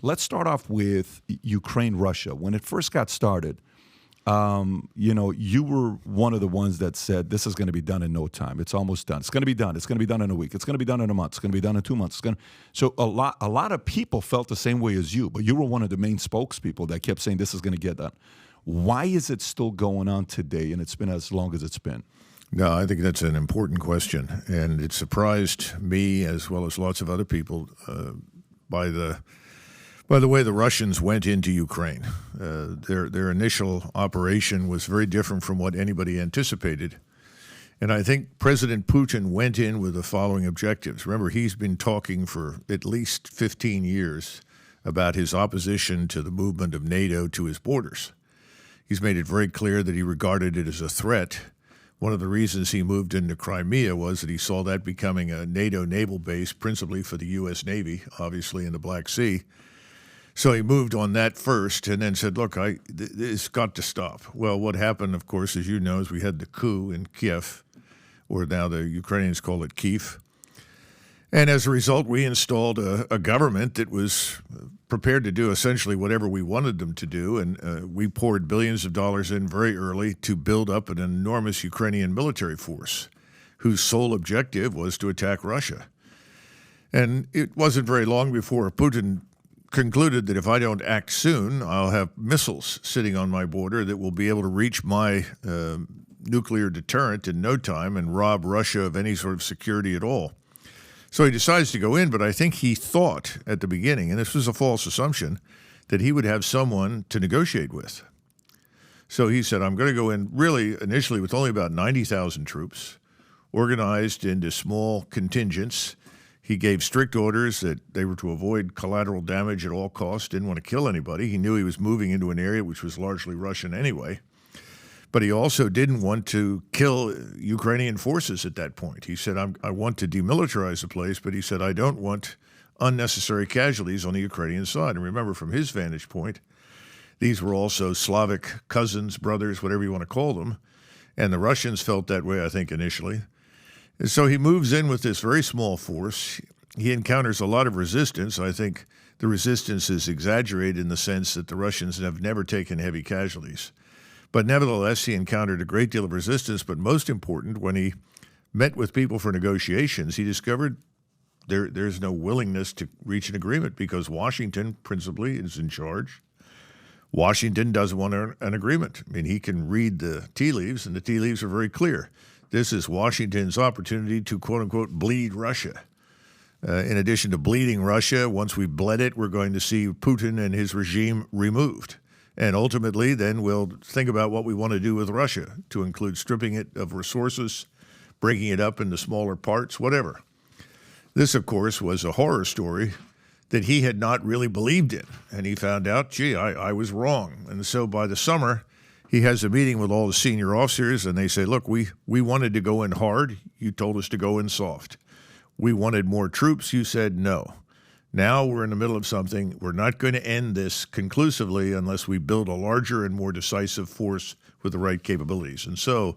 let's start off with Ukraine, Russia. When it first got started, you were one of the ones that said this is going to be done in no time. It's almost done. It's going to be done. It's going to be done in a week. It's going to be done in a month. It's going to be done in 2 months. So a lot of people felt the same way as you, but you were one of the main spokespeople that kept saying this is going to get done. Why is it still going on today, and it's been as long as it's been? No, I think that's an important question, and it surprised me as well as lots of other people by the way the Russians went into Ukraine. Their initial operation was very different from what anybody anticipated. And I think President Putin went in with the following objectives. Remember, he's been talking for at least 15 years about his opposition to the movement of NATO to his borders. He's made it very clear that he regarded it as a threat. One of the reasons he moved into Crimea was that he saw that becoming a NATO naval base, principally for the U.S. Navy, obviously in the Black Sea. So he moved on that first and then said, look, it's got to stop. Well, what happened, of course, as you know, is we had the coup in Kiev, or now the Ukrainians call it Kyiv. And as a result, we installed a government that was prepared to do essentially whatever we wanted them to do. And we poured billions of dollars in very early to build up an enormous Ukrainian military force whose sole objective was to attack Russia. And it wasn't very long before Putin concluded that if I don't act soon, I'll have missiles sitting on my border that will be able to reach my nuclear deterrent in no time and rob Russia of any sort of security at all. So he decides to go in, but I think he thought at the beginning, and this was a false assumption, that he would have someone to negotiate with. So he said, I'm going to go in really initially with only about 90,000 troops, organized into small contingents. He gave strict orders that they were to avoid collateral damage at all costs, didn't want to kill anybody. He knew he was moving into an area which was largely Russian anyway. But he also didn't want to kill Ukrainian forces at that point. He said, I want to demilitarize the place, but he said, I don't want unnecessary casualties on the Ukrainian side. And remember, from his vantage point, these were also Slavic cousins, brothers, whatever you want to call them. And the Russians felt that way, I think, initially. And so he moves in with this very small force. He encounters a lot of resistance. I think the resistance is exaggerated in the sense that the Russians have never taken heavy casualties. But nevertheless, he encountered a great deal of resistance. But most important, when he met with people for negotiations, he discovered there's no willingness to reach an agreement because Washington principally is in charge. Washington doesn't want an agreement. I mean, he can read the tea leaves, and the tea leaves are very clear. This is Washington's opportunity to, quote unquote, bleed Russia. In addition to bleeding Russia, once we've bled it, we're going to see Putin and his regime removed. And ultimately, then we'll think about what we want to do with Russia, to include stripping it of resources, breaking it up into smaller parts, whatever. This, of course, was a horror story that he had not really believed in. And he found out, gee, I was wrong. And so by the summer, he has a meeting with all the senior officers, and they say, look, we wanted to go in hard. You told us to go in soft. We wanted more troops. You said no. Now we're in the middle of something. We're not going to end this conclusively unless we build a larger and more decisive force with the right capabilities. And so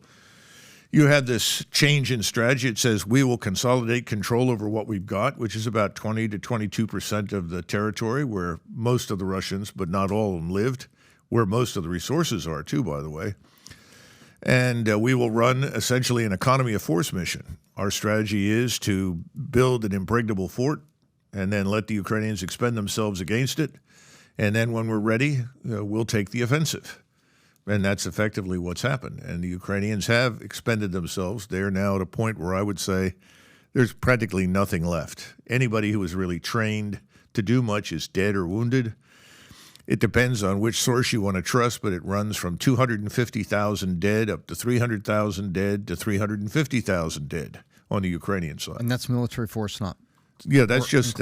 you have this change in strategy. It says we will consolidate control over what we've got, which is about 20 to 22% of the territory where most of the Russians, but not all of them, lived, where most of the resources are too, by the way. And we will run essentially an economy of force mission. Our strategy is to build an impregnable fort and then let the Ukrainians expend themselves against it. And then when we're ready, we'll take the offensive. And that's effectively what's happened. And the Ukrainians have expended themselves. They're now at a point where I would say there's practically nothing left. Anybody who was really trained to do much is dead or wounded. It depends on which source you want to trust, but it runs from 250,000 dead up to 300,000 dead to 350,000 dead on the Ukrainian side. And that's military force, not... Yeah, that's just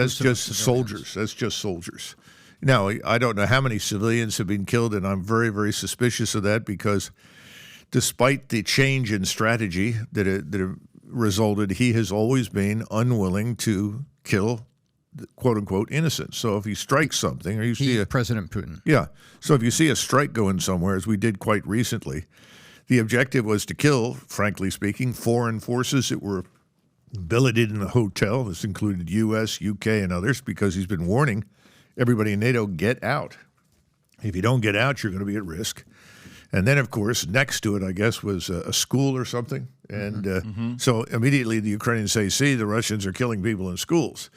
soldiers. That's just soldiers. Now, I don't know how many civilians have been killed, and I'm very, very suspicious of that because despite the change in strategy that resulted, he has always been unwilling to kill, quote-unquote, innocents. So if he strikes something, or you see President Putin. Yeah. So if you see a strike going somewhere, as we did quite recently, the objective was to kill, frankly speaking, foreign forces that were billeted in a hotel. This included U.S., U.K., and others, because he's been warning everybody in NATO, get out. If you don't get out, you're going to be at risk. And then, of course, next to it, I guess, was a school or something. And so immediately the Ukrainians say, see, the Russians are killing people in schools.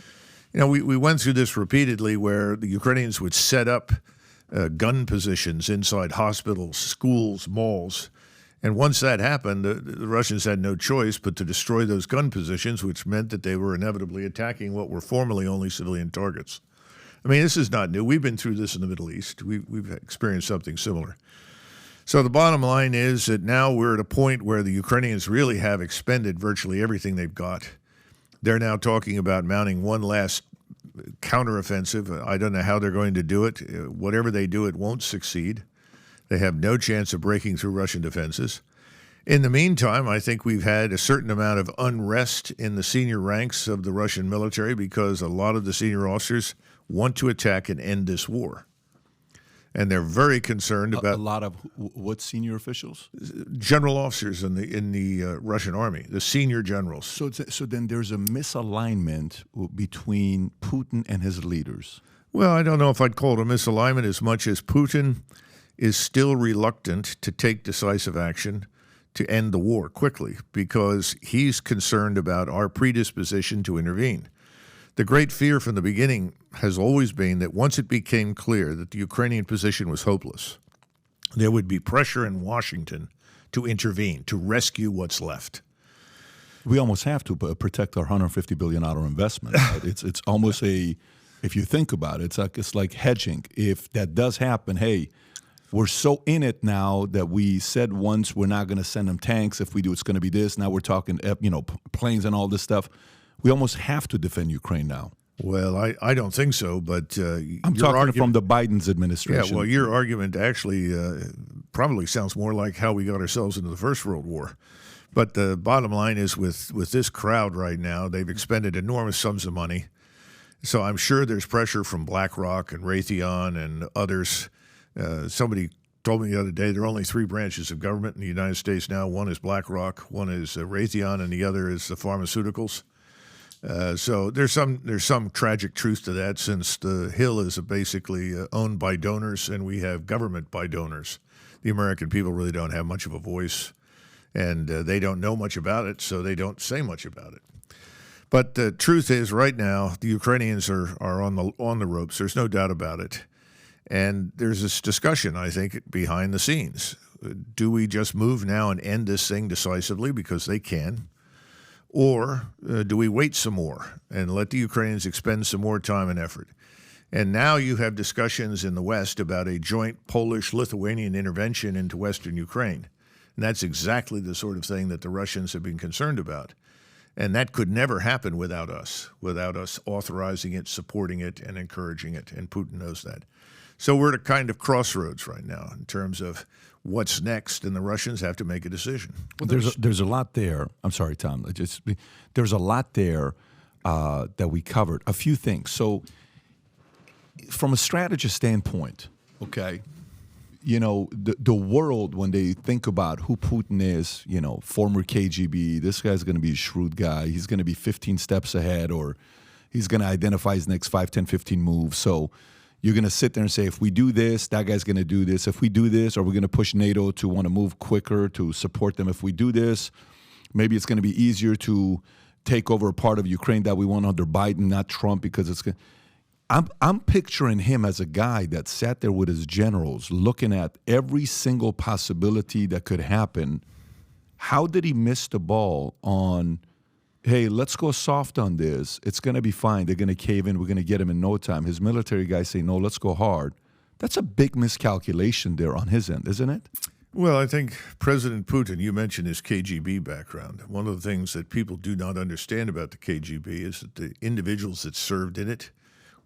You know, we went through this repeatedly where the Ukrainians would set up gun positions inside hospitals, schools, malls. And once that happened, the Russians had no choice but to destroy those gun positions, which meant that they were inevitably attacking what were formerly only civilian targets. I mean, this is not new. We've been through this in the Middle East. We've experienced something similar. So the bottom line is that now we're at a point where the Ukrainians really have expended virtually everything they've got. They're now talking about mounting one last counteroffensive. I don't know how they're going to do it. Whatever they do, it won't succeed. They have no chance of breaking through Russian defenses. In the meantime, I think we've had a certain amount of unrest in the senior ranks of the Russian military because a lot of the senior officers want to attack and end this war. And they're very concerned about a lot of what senior officials, general officers in the Russian army, the senior generals. So then there's a misalignment between Putin and his leaders. Well, I don't know if I'd call it a misalignment as much as Putin is still reluctant to take decisive action to end the war quickly because he's concerned about our predisposition to intervene. The great fear from the beginning has always been that once it became clear that the Ukrainian position was hopeless, there would be pressure in Washington to intervene, to rescue what's left. We almost have to protect our $150 billion investment. Right? It's almost if you think about it, it's like hedging. If that does happen, hey, we're so in it now that we said once we're not going to send them tanks. If we do, it's going to be this. Now we're talking, planes and all this stuff. We almost have to defend Ukraine now. Well, I don't think so, but I'm talking from the Biden's administration. Yeah, well, your argument actually probably sounds more like how we got ourselves into the First World War. But the bottom line is with this crowd right now, they've expended enormous sums of money. So I'm sure there's pressure from BlackRock and Raytheon and others. Somebody told me the other day there are only 3 branches of government in the United States now. One is BlackRock, one is Raytheon, and the other is the pharmaceuticals. So there's some tragic truth to that, since the Hill is basically owned by donors and we have government by donors. The American people really don't have much of a voice, and they don't know much about it, so they don't say much about it. But the truth is, right now, the Ukrainians are on the ropes. There's no doubt about it. And there's this discussion, I think, behind the scenes. Do we just move now and end this thing decisively because they can? Or do we wait some more and let the Ukrainians expend some more time and effort? And now you have discussions in the West about a joint Polish-Lithuanian intervention into Western Ukraine. And that's exactly the sort of thing that the Russians have been concerned about. And that could never happen without us authorizing it, supporting it, and encouraging it. And Putin knows that. So we're at a kind of crossroads right now in terms of what's next, and the Russians have to make a decision. Well, there's a lot there. I'm sorry, Tom. There's a lot there that we covered. A few things. So from a strategist standpoint, okay, the world, when they think about who Putin is, former KGB, this guy's going to be a shrewd guy. He's going to be 15 steps ahead, or he's going to identify his next 5, 10, 15 moves. So you're going to sit there and say, if we do this, that guy's going to do this. If we do this, are we going to push NATO to want to move quicker to support them? If we do this, maybe it's going to be easier to take over a part of Ukraine that we want under Biden, not Trump, because it's going to... I'm picturing him as a guy that sat there with his generals looking at every single possibility that could happen. How did he miss the ball on, hey, let's go soft on this. It's going to be fine. They're going to cave in. We're going to get him in no time. His military guys say, no, let's go hard. That's a big miscalculation there on his end, isn't it? Well, I think President Putin, you mentioned his KGB background. One of the things that people do not understand about the KGB is that the individuals that served in it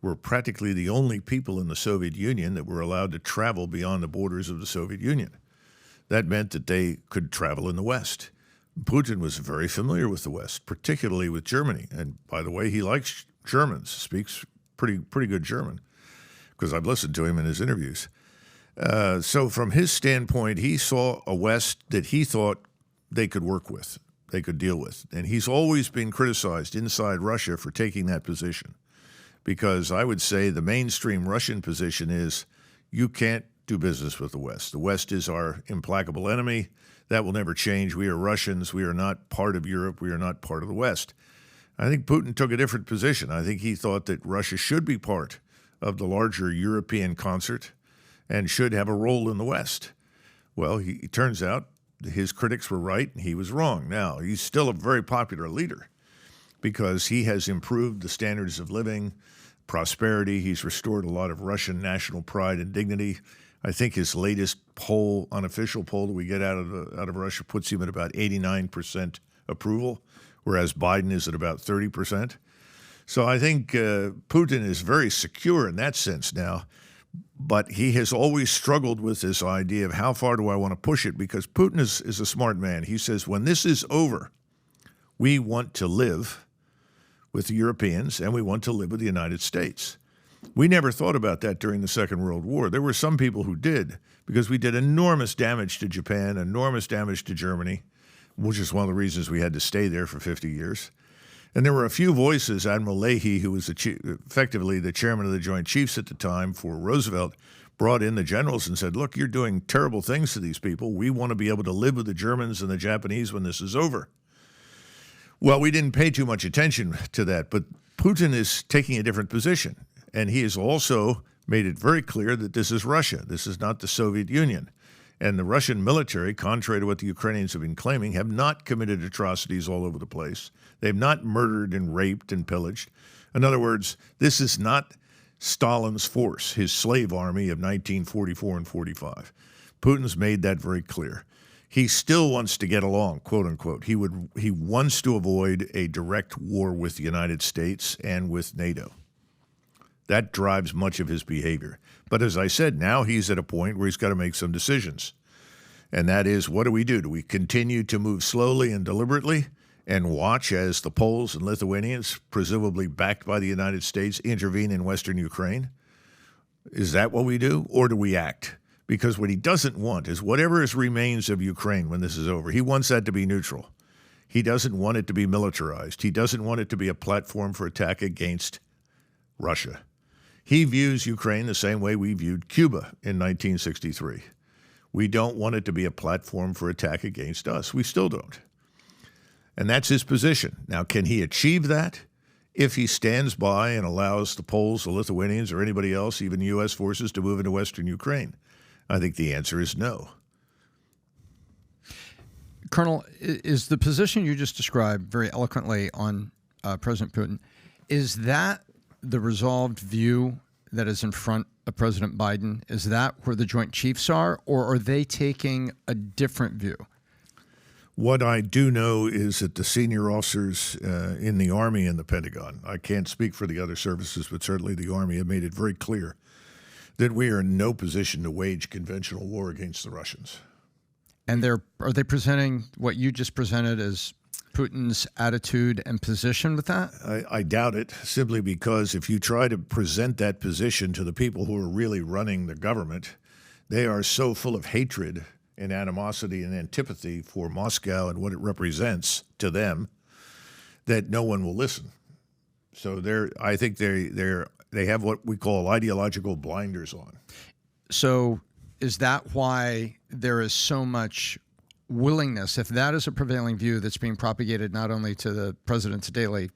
were practically the only people in the Soviet Union that were allowed to travel beyond the borders of the Soviet Union. That meant that they could travel in the West. Putin was very familiar with the West, particularly with Germany. And by the way, he likes Germans, speaks pretty good German, because I've listened to him in his interviews. So from his standpoint, he saw a West that he thought they could work with, they could deal with. And he's always been criticized inside Russia for taking that position, because I would say the mainstream Russian position is you can't do business with the West. The West is our implacable enemy. That will never change. We are Russians. We are not part of Europe. We are not part of the West. I think Putin took a different position. I think he thought that Russia should be part of the larger European concert and should have a role in the West. Well, it turns out his critics were right and he was wrong. Now, he's still a very popular leader because he has improved the standards of living, prosperity. He's restored a lot of Russian national pride and dignity. I think his latest poll, unofficial poll that we get out of Russia, puts him at about 89% approval, whereas Biden is at about 30%. So I think Putin is very secure in that sense now, but he has always struggled with this idea of how far do I want to push it, because Putin is a smart man. He says, when this is over, we want to live with the Europeans and we want to live with the United States. We never thought about that during the Second World War. There were some people who did, because we did enormous damage to Japan, enormous damage to Germany, which is one of the reasons we had to stay there for 50 years. And there were a few voices. Admiral Leahy, who was effectively the chairman of the Joint Chiefs at the time for Roosevelt, brought in the generals and said, look, you're doing terrible things to these people. We want to be able to live with the Germans and the Japanese when this is over. Well, we didn't pay too much attention to that, but Putin is taking a different position. And he has also made it very clear that this is Russia. This is not the Soviet Union. And the Russian military, contrary to what the Ukrainians have been claiming, have not committed atrocities all over the place. They've not murdered and raped and pillaged. In other words, this is not Stalin's force, his slave army of 1944 and 45. Putin's made that very clear. He still wants to get along, quote unquote. He wants to avoid a direct war with the United States and with NATO. That drives much of his behavior. But as I said, now he's at a point where he's got to make some decisions. And that is, what do we do? Do we continue to move slowly and deliberately and watch as the Poles and Lithuanians, presumably backed by the United States, intervene in Western Ukraine? Is that what we do? Or do we act? Because what he doesn't want is whatever remains of Ukraine when this is over, he wants that to be neutral. He doesn't want it to be militarized. He doesn't want it to be a platform for attack against Russia. He views Ukraine the same way we viewed Cuba in 1963. We don't want it to be a platform for attack against us. We still don't. And that's his position. Now, can he achieve that if he stands by and allows the Poles, the Lithuanians, or anybody else, even U.S. forces, to move into Western Ukraine? I think the answer is no. Colonel, is the position you just described very eloquently on President Putin, is that the resolved view that is in front of President Biden? Is that where the Joint Chiefs are, or are they taking a different view? What I do know is that the senior officers in the Army and the Pentagon, I can't speak for the other services, but certainly the Army, have made it very clear that we are in no position to wage conventional war against the Russians. And are they presenting what you just presented as Putin's attitude and position with that? I doubt it, simply because if you try to present that position to the people who are really running the government, they are so full of hatred and animosity and antipathy for Moscow and what it represents to them that no one will listen. So I think they have what we call ideological blinders on. So is that why there is so much willingness, if that is a prevailing view that's being propagated not only to the president's daily,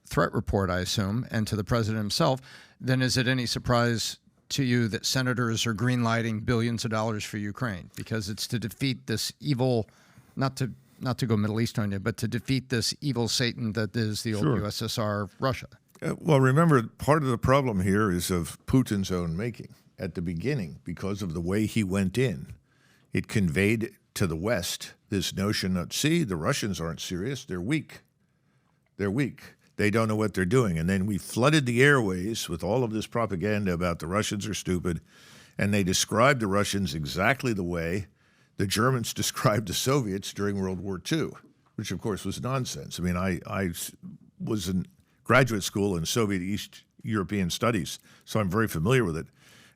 threat report, I assume, and to the president himself, then is it any surprise to you that senators are greenlighting billions of dollars for Ukraine? Because it's to defeat this evil, not to go Middle East on you, but to defeat this evil Satan that is the old USSR, Russia. Well, remember, part of the problem here is of Putin's own making. At the beginning, because of the way he went in, it conveyed to the West this notion that, see, the Russians aren't serious. They're weak. They're weak. They don't know what they're doing. And then we flooded the airways with all of this propaganda about the Russians are stupid. And they described the Russians exactly the way the Germans described the Soviets during World War II, which, of course, was nonsense. I mean, I was in graduate school in Soviet East European studies, so I'm very familiar with it.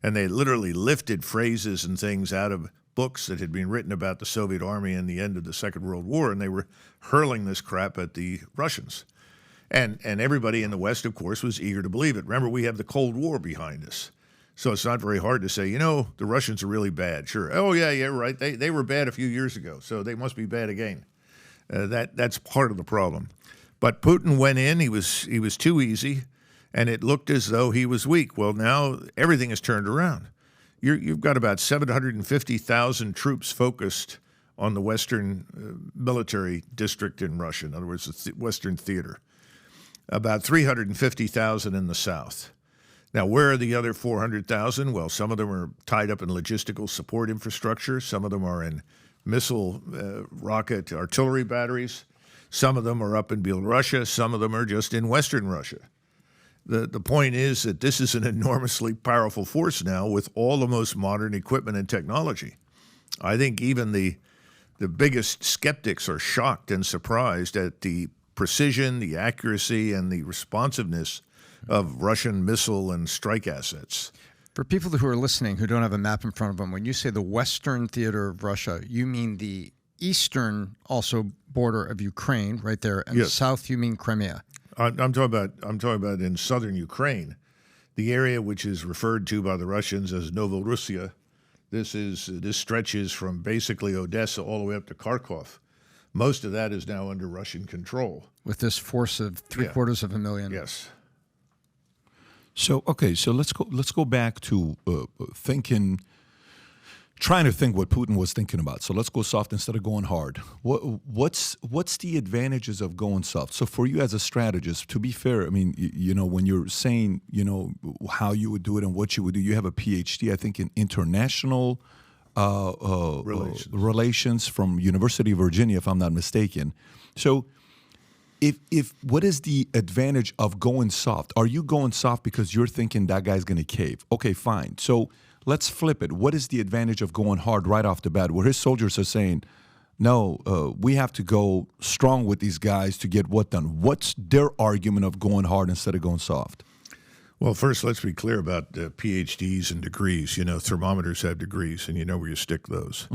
And they literally lifted phrases and things out of books that had been written about the Soviet army in the end of the Second World War, and they were hurling this crap at the Russians. And everybody in the West, of course, was eager to believe it. Remember, we have the Cold War behind us. So it's not very hard to say, the Russians are really bad. Sure. Oh, yeah, right. They were bad a few years ago, so they must be bad again. That's part of the problem. But Putin went in. He was too easy, and it looked as though he was weak. Well, now everything has turned around. You've got about 750,000 troops focused on the Western military district in Russia, in other words, the Western theater. About 350,000 in the south. Now, where are the other 400,000? Well, some of them are tied up in logistical support infrastructure. Some of them are in missile, rocket, artillery batteries. Some of them are up in Belarusia. Some of them are just in Western Russia. The point is that this is an enormously powerful force now with all the most modern equipment and technology. I think even the biggest skeptics are shocked and surprised at the precision, the accuracy, and the responsiveness of Russian missile and strike assets. For people who are listening who don't have a map in front of them, when you say the Western theater of Russia, you mean the eastern also border of Ukraine, right there, and the south you mean Crimea. I'm talking about in southern Ukraine, the area which is referred to by the Russians as Novorossiya. This stretches from basically Odessa all the way up to Kharkov. Most of that is now under Russian control. With this force of 750,000. Yes. So let's go back to trying to think what Putin was thinking about. So let's go soft instead of going hard. What's the advantages of going soft? So for you as a strategist, to be fair, I mean, when you're saying, how you would do it and what you would do, you have a PhD, I think, in international relations from University of Virginia, if I'm not mistaken. So if what is the advantage of going soft? Are you going soft because you're thinking that guy's going to cave? Okay, fine. So let's flip it. What is the advantage of going hard right off the bat, where his soldiers are saying, no, we have to go strong with these guys to get what done? What's their argument of going hard instead of going soft? Well, first, let's be clear about PhDs and degrees. Thermometers have degrees, and you know where you stick those.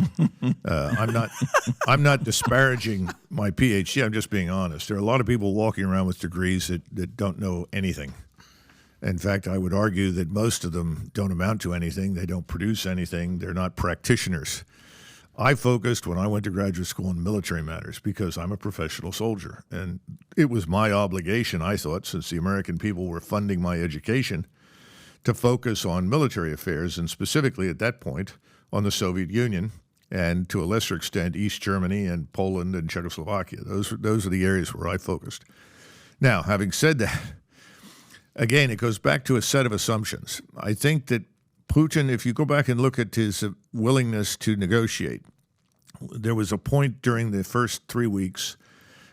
I'm not disparaging my PhD. I'm just being honest. There are a lot of people walking around with degrees that don't know anything. In fact, I would argue that most of them don't amount to anything. They don't produce anything. They're not practitioners. I focused when I went to graduate school on military matters because I'm a professional soldier. And it was my obligation, I thought, since the American people were funding my education, to focus on military affairs, and specifically at that point on the Soviet Union and to a lesser extent East Germany and Poland and Czechoslovakia. Those are the areas where I focused. Now, having said that, again, it goes back to a set of assumptions. I think that Putin, if you go back and look at his willingness to negotiate, there was a point during the first 3 weeks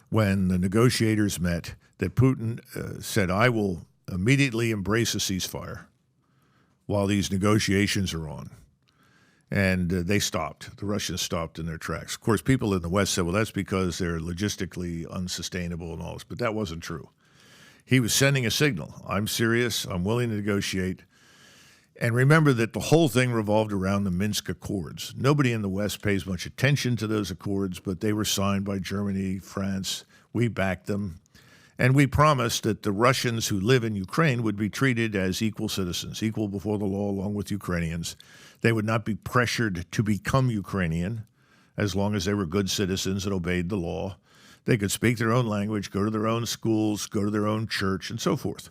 when the negotiators met that Putin said, I will immediately embrace a ceasefire while these negotiations are on. And they stopped. The Russians stopped in their tracks. Of course, people in the West said, well, that's because they're logistically unsustainable and all this. But that wasn't true. He was sending a signal. I'm serious. I'm willing to negotiate. And remember that the whole thing revolved around the Minsk Accords. Nobody in the West pays much attention to those accords, but they were signed by Germany, France. We backed them. And we promised that the Russians who live in Ukraine would be treated as equal citizens, equal before the law along with Ukrainians. They would not be pressured to become Ukrainian as long as they were good citizens and obeyed the law. They could speak their own language, go to their own schools, go to their own church, and so forth.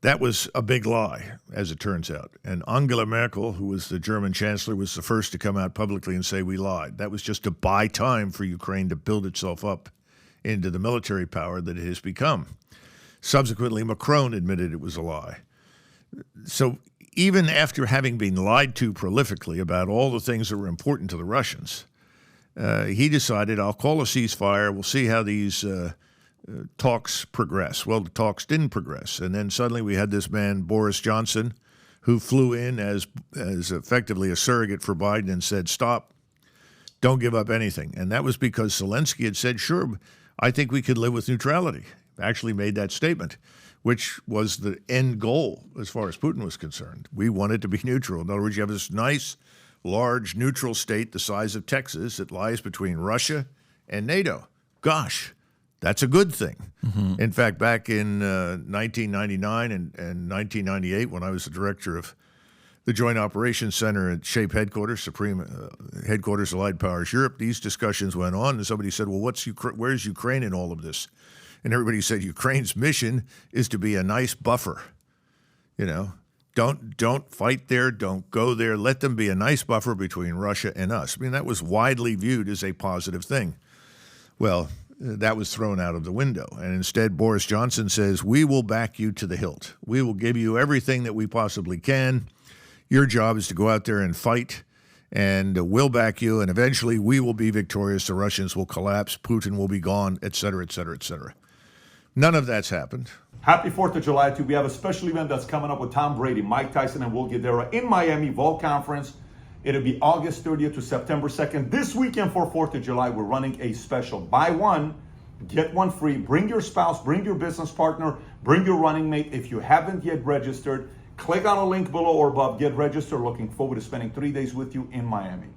That was a big lie, as it turns out. And Angela Merkel, who was the German chancellor, was the first to come out publicly and say we lied. That was just to buy time for Ukraine to build itself up into the military power that it has become. Subsequently, Macron admitted it was a lie. So even after having been lied to prolifically about all the things that were important to the Russians, he decided, I'll call a ceasefire. We'll see how these talks progress. Well, the talks didn't progress. And then suddenly we had this man, Boris Johnson, who flew in as effectively a surrogate for Biden and said, stop, don't give up anything. And that was because Zelensky had said, sure, I think we could live with neutrality. Actually made that statement, which was the end goal as far as Putin was concerned. We wanted to be neutral. In other words, you have this nice, large, neutral state the size of Texas that lies between Russia and NATO. Gosh, That's a good thing. In fact, back in 1999 and 1998, when I was the director of the Joint Operations Center at SHAPE headquarters, Supreme Headquarters Allied Powers Europe, these discussions went on, and somebody said, well, where's Ukraine in all of this? And everybody said, Ukraine's mission is to be a nice buffer. Don't fight there, don't go there. Let them be a nice buffer between Russia and us. I mean, that was widely viewed as a positive thing. Well, that was thrown out of the window. And instead, Boris Johnson says, we will back you to the hilt. We will give you everything that we possibly can. Your job is to go out there and fight, and we'll back you, and eventually we will be victorious. The Russians will collapse. Putin will be gone, et cetera, et cetera, et cetera. None of that's happened. Happy 4th of July to you. We have a special event that's coming up with Tom Brady, Mike Tyson, and Will Guidara in Miami, Vol Conference. It'll be August 30th to September 2nd. This weekend for 4th of July, we're running a special. Buy one, get one free. Bring your spouse, bring your business partner, bring your running mate. If you haven't yet registered, click on a link below or above. Get registered. Looking forward to spending 3 days with you in Miami.